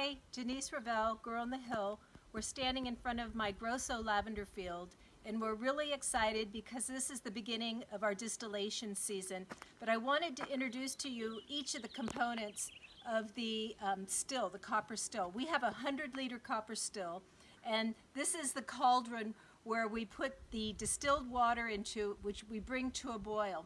Hi, Denise Ravel, Girl on the Hill. We're standing in front of my Grosso lavender field, and we're really excited because this is the beginning of our distillation season. But I wanted to introduce to you each of the components of the still, the copper still. We have a 100-liter copper still, and this is the cauldron where we put the distilled water into, which we bring to a boil.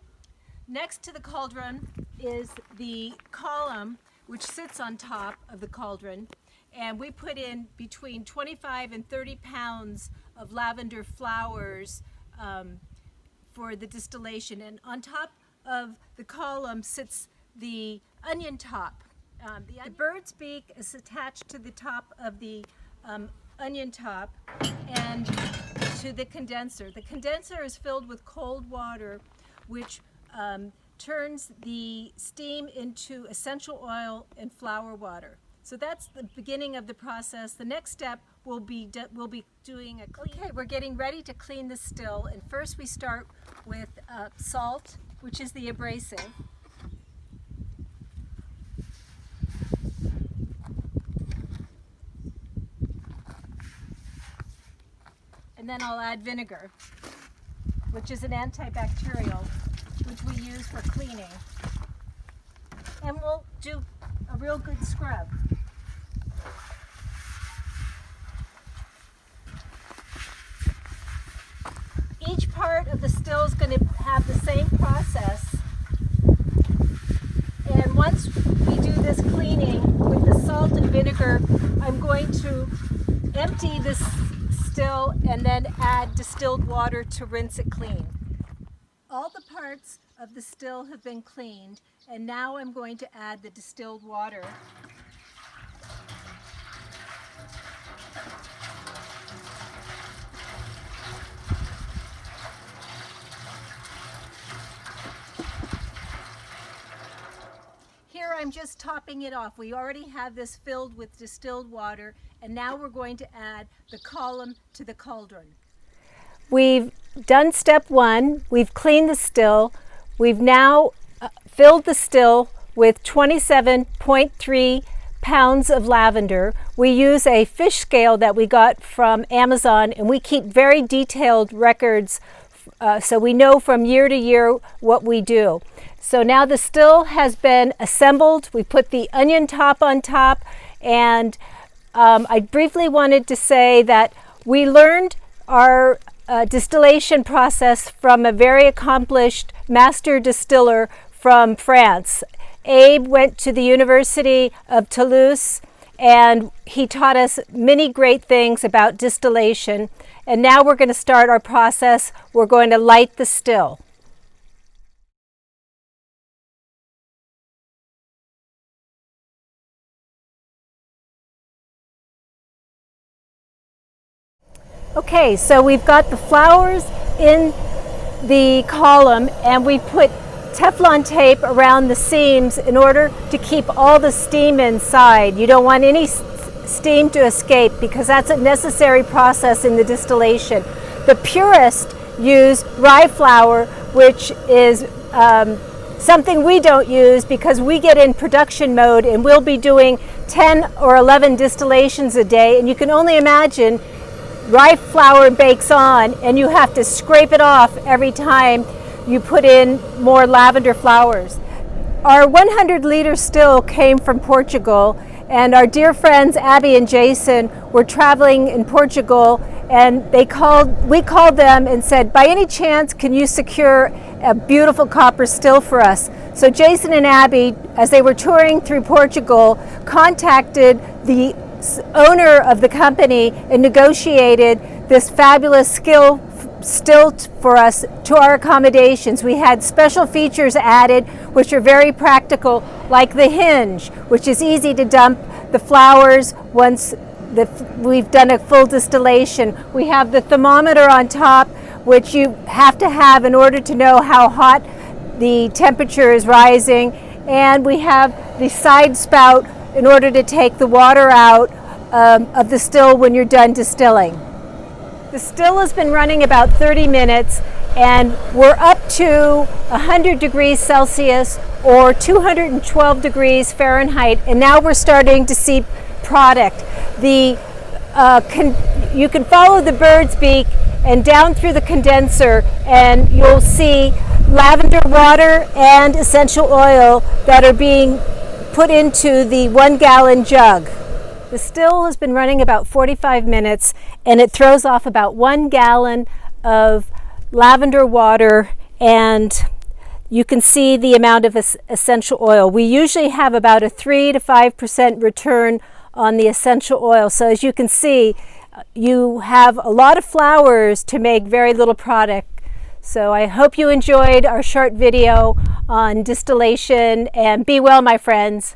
Next to the cauldron is the column, which sits on top of the cauldron, and we put in between 25 and 30 pounds of lavender flowers for the distillation. And on top of the column sits the onion top. The bird's beak is attached to the top of the onion top and to the condenser. The condenser is filled with cold water, which turns the steam into essential oil and flower water. So that's the beginning of the process. The next step will be doing a clean. Okay, we're getting ready to clean the still, and first we start with salt, which is the abrasive. And then I'll add vinegar, which is an antibacterial, which we use for cleaning. And we'll do a real good scrub. Each part of the still is going to have the same process. And once we do this cleaning with the salt and vinegar, I'm going to empty this still and then add distilled water to rinse it clean. All the parts of the still have been cleaned, and now I'm going to add the distilled water. Here I'm just topping it off. We already have this filled with distilled water, and now we're going to add the column to the cauldron. We've done step one. We've cleaned the still. We've now filled the still with 27.3 pounds of lavender. We use a fish scale that we got from Amazon, and we keep very detailed records so we know from year to year what we do. So now the still has been assembled. We put the onion top on top, and I briefly wanted to say that we learned our distillation process from a very accomplished master distiller from France. Abe went to the University of Toulouse, and he taught us many great things about distillation. And now we're going to start our process. We're going to light the still. Okay, so we've got the flowers in the column, and we put Teflon tape around the seams in order to keep all the steam inside. You don't want any steam to escape because that's a necessary process in the distillation. The purists use rye flour, which is something we don't use because we get in production mode and we'll be doing 10 or 11 distillations a day, and you can only imagine rye flour bakes on, and you have to scrape it off every time you put in more lavender flowers. Our 100-liter still came from Portugal, and our dear friends Abby and Jason were traveling in Portugal, and we called them and said, by any chance, can you secure a beautiful copper still for us? So Jason and Abby, as they were touring through Portugal, contacted the owner of the company and negotiated this fabulous still for us to our accommodations. We had special features added which are very practical, like the hinge, which is easy to dump the flowers once we've done a full distillation. We have the thermometer on top, which you have to have in order to know how hot the temperature is rising, and we have the side spout in order to take the water out of the still when you're done distilling. The still has been running about 30 minutes, and we're up to 100 degrees Celsius or 212 degrees Fahrenheit, and now we're starting to see product. You can follow the bird's beak and down through the condenser, and you'll see lavender water and essential oil that are being put into the 1 gallon jug. The still has been running about 45 minutes, and it throws off about 1 gallon of lavender water, and you can see the amount of essential oil. We usually have about a 3 to 5% return on the essential oil. So as you can see, you have a lot of flowers to make very little product. So I hope you enjoyed our short video on distillation, and be well, my friends.